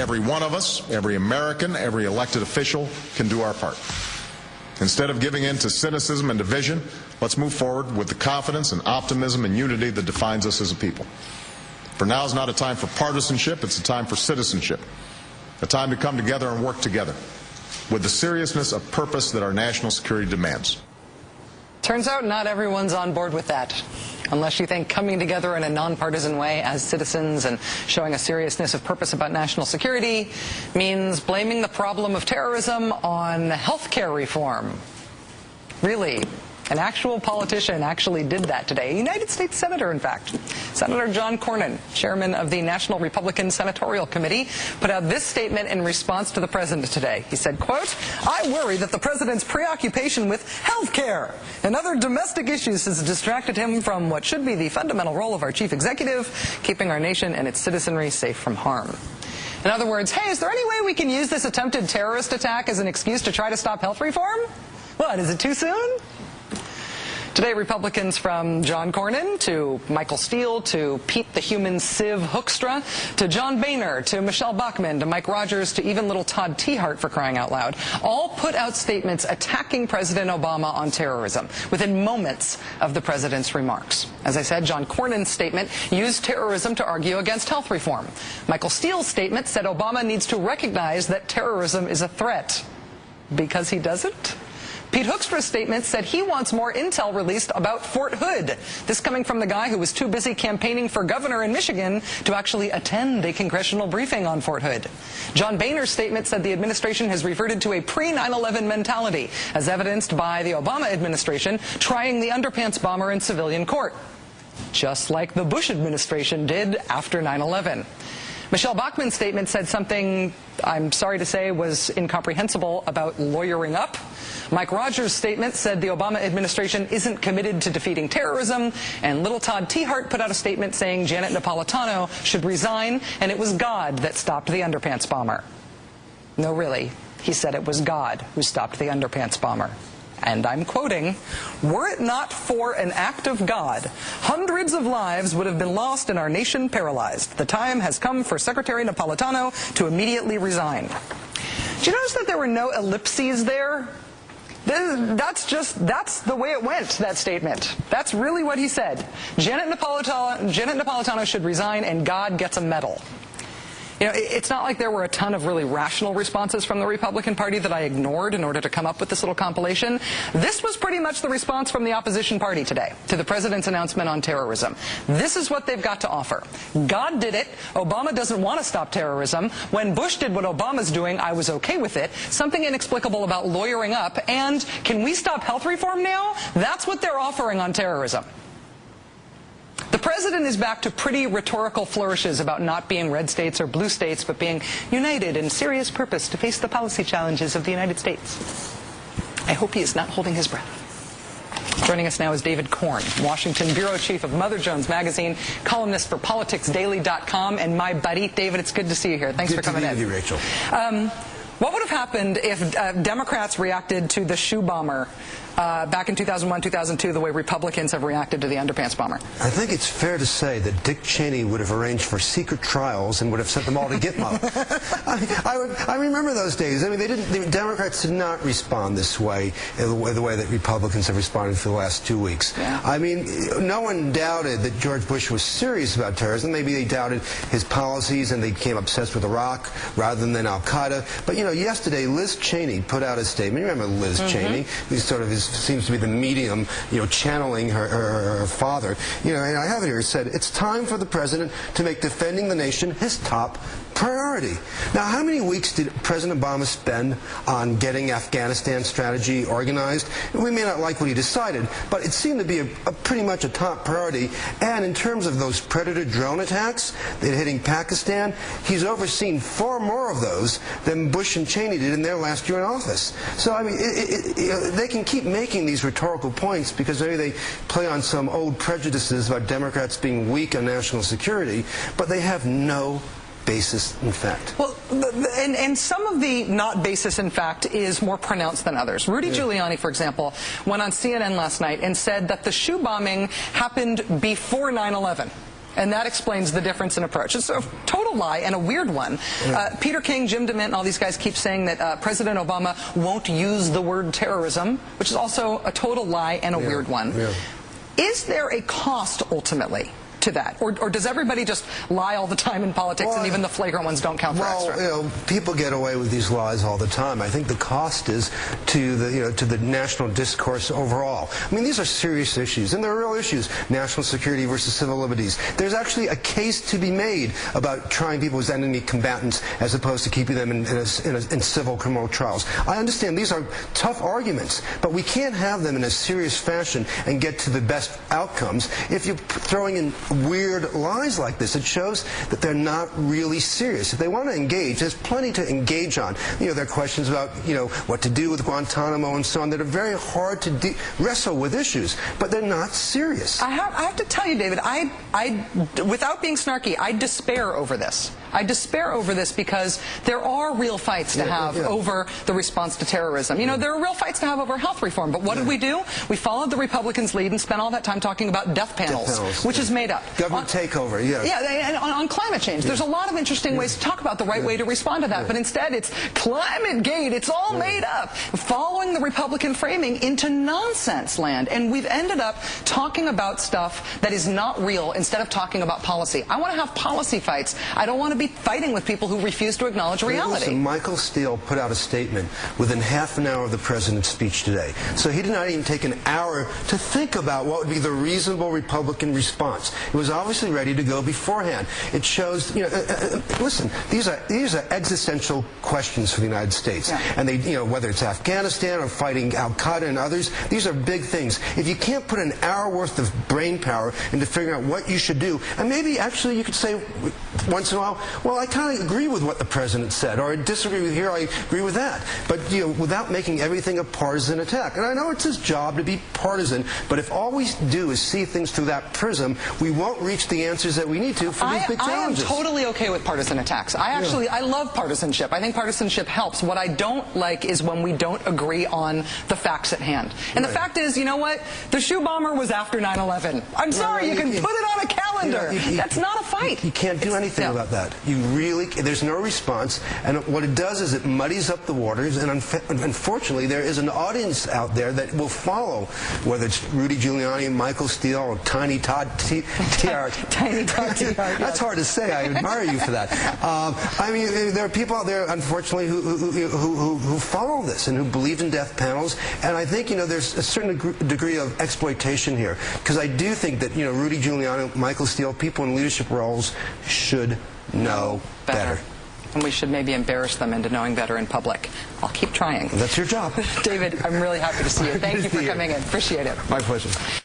every one of us, every American, every elected official can do our part. Instead of giving in to cynicism and division, let's move forward with the confidence and optimism and unity that defines us as a people. For now is not a time for partisanship, it's a time for citizenship. A time to come together and work together with the seriousness of purpose that our national security demands. Turns out not everyone's on board with that. Unless you think coming together in a nonpartisan way as citizens and showing a seriousness of purpose about national security means blaming the problem of terrorism on health care reform. Really? An actual politician actually did that today. A United States Senator, in fact. Senator John Cornyn, chairman of the National Republican Senatorial Committee, put out this statement in response to the president today. He said, quote, "I worry that the president's preoccupation with health care and other domestic issues has distracted him from what should be the fundamental role of our chief executive, keeping our nation and its citizenry safe from harm." In other words, hey, is there any way we can use this attempted terrorist attack as an excuse to try to stop health reform? What, is it too soon? Today, Republicans from John Cornyn to Michael Steele to Pete the Human Sieve Hoekstra to John Boehner to Michelle Bachmann to Mike Rogers to even little Todd Tiahrt, for crying out loud, all put out statements attacking President Obama on terrorism within moments of the president's remarks. As I said, John Cornyn's statement used terrorism to argue against health reform. Michael Steele's statement said Obama needs to recognize that terrorism is a threat. Because he doesn't? Pete Hoekstra's statement said he wants more intel released about Fort Hood. This coming from the guy who was too busy campaigning for governor in Michigan to actually attend a congressional briefing on Fort Hood. John Boehner's statement said the administration has reverted to a pre-9/11 mentality, as evidenced by the Obama administration trying the underpants bomber in civilian court, just like the Bush administration did after 9/11. Michelle Bachmann's statement said something, I'm sorry to say, was incomprehensible about lawyering up. Mike Rogers' statement said the Obama administration isn't committed to defeating terrorism, and little Todd Tiahrt put out a statement saying Janet Napolitano should resign, and it was God that stopped the underpants bomber. No, really, he said it was God who stopped the underpants bomber. And I'm quoting, "Were it not for an act of God, hundreds of lives would have been lost and our nation paralyzed. The time has come for Secretary Napolitano to immediately resign." Do you notice that there were no ellipses there? That's the way it went, that statement. That's really what he said. Janet Napolitano should resign and God gets a medal. You know, it's not like there were a ton of really rational responses from the Republican Party that I ignored in order to come up with this little compilation. This was pretty much the response from the opposition party today to the president's announcement on terrorism. This is what they've got to offer. God did it. Obama doesn't want to stop terrorism. When Bush did what Obama's doing, I was okay with it. Something inexplicable about lawyering up. And can we stop health reform now? That's what they're offering on terrorism. The president is back to pretty rhetorical flourishes about not being red states or blue states, but being united in serious purpose to face the policy challenges of the United States. I hope he is not holding his breath. Joining us now is David Korn, Washington bureau chief of Mother Jones Magazine, columnist for politicsdaily.com, and my buddy. David, it's good to see you here. Thanks for coming in. Good to be with you, Rachel. What would have happened if Democrats reacted to the shoe bomber back in 2001, 2002, the way Republicans have reacted to the underpants bomber? I think it's fair to say that Dick Cheney would have arranged for secret trials and would have sent them all to Gitmo. I remember those days. I mean, the Democrats did not respond this way, the way that Republicans have responded for the last 2 weeks. Yeah. I mean, no one doubted that George Bush was serious about terrorism. Maybe they doubted his policies and they became obsessed with Iraq rather than Al-Qaeda. But, you know, yesterday Liz Cheney put out a statement. You remember Liz Cheney, who sort of seems to be the medium, you know, channeling her father. You know, and I have it here. It said, "It's time for the president to make defending the nation his top priority." Now, how many weeks did President Obama spend on getting Afghanistan strategy organized? We may not like what he decided, but it seemed to be pretty much a top priority. And in terms of those predator drone attacks that are hitting Pakistan, he's overseen far more of those than Bush and Cheney did in their last year in office. So, I mean, they can keep making these rhetorical points because maybe they play on some old prejudices about Democrats being weak on national security, but they have no basis in fact. Well, and some of the not basis in fact is more pronounced than others. Rudy Giuliani, for example, went on CNN last night and said that the shoe bombing happened before 9/11. And that explains the difference in approach. It's a total lie and a weird one. Peter King, Jim DeMint, and all these guys keep saying that President Obama won't use the word terrorism, which is also a total lie and a weird one. Is there a cost, ultimately, to that? Or does everybody just lie all the time in politics, and even the flagrant ones don't count for extra? Well, people get away with these lies all the time. I think the cost is to the national discourse overall. I mean, these are serious issues, and they're real issues. National security versus civil liberties. There's actually a case to be made about trying people as enemy combatants as opposed to keeping them in civil criminal trials. I understand these are tough arguments, but we can't have them in a serious fashion and get to the best outcomes if you're throwing in weird lies like this. It shows that they're not really serious. If they want to engage, there's plenty to engage on. There are questions about, what to do with Guantanamo and so on that are very hard to wrestle with issues, but they're not serious. I have to tell you, David, without being snarky, I despair over this. I despair over this because there are real fights to have over the response to terrorism. There are real fights to have over health reform, but what did we do? We followed the Republicans' lead and spent all that time talking about death panels, which is made up. Government takeover, and on climate change. There's a lot of interesting ways to talk about the right way to respond to that, but instead it's climate gate. It's all made up, following the Republican framing into nonsense land. And we've ended up talking about stuff that is not real instead of talking about policy. I want to have policy fights. I don't want to be fighting with people who refuse to acknowledge reality. Listen, Michael Steele put out a statement within half an hour of the president's speech today. So he did not even take an hour to think about what would be the reasonable Republican response. It was obviously ready to go beforehand. It shows, listen, these are existential questions for the United States. And they, whether it's Afghanistan or fighting Al-Qaeda and others, these are big things. If you can't put an hour worth of brain power into figuring out what you should do, and maybe actually you could say once in a while, well, I kind of agree with what the president said, or I disagree with here, I agree with that. But, without making everything a partisan attack. And I know it's his job to be partisan, but if all we do is see things through that prism, we won't reach the answers that we need to for these big challenges. I am totally okay with partisan attacks. I love partisanship. I think partisanship helps. What I don't like is when we don't agree on the facts at hand. And the fact is, you know what? The shoe bomber was after 9/11. I'm sorry, you can put it on a calendar. That's not a fight. You can't do anything about that. There's no response, and what it does is it muddies up the waters, and unfortunately there is an audience out there that will follow, whether it's Rudy Giuliani, Michael Steele, or Tiny Todd T.R. Tiny Todd T.R. That's hard to say. I admire you for that. I mean, there are people out there, unfortunately, who follow this and who believe in death panels, and I think, there's a certain degree of exploitation here, because I do think that, Rudy Giuliani, Michael Steele, people in leadership roles should know better. And we should maybe embarrass them into knowing better in public. I'll keep trying. That's your job. David, I'm really happy to see you. Thank you for coming in. Appreciate it. My pleasure.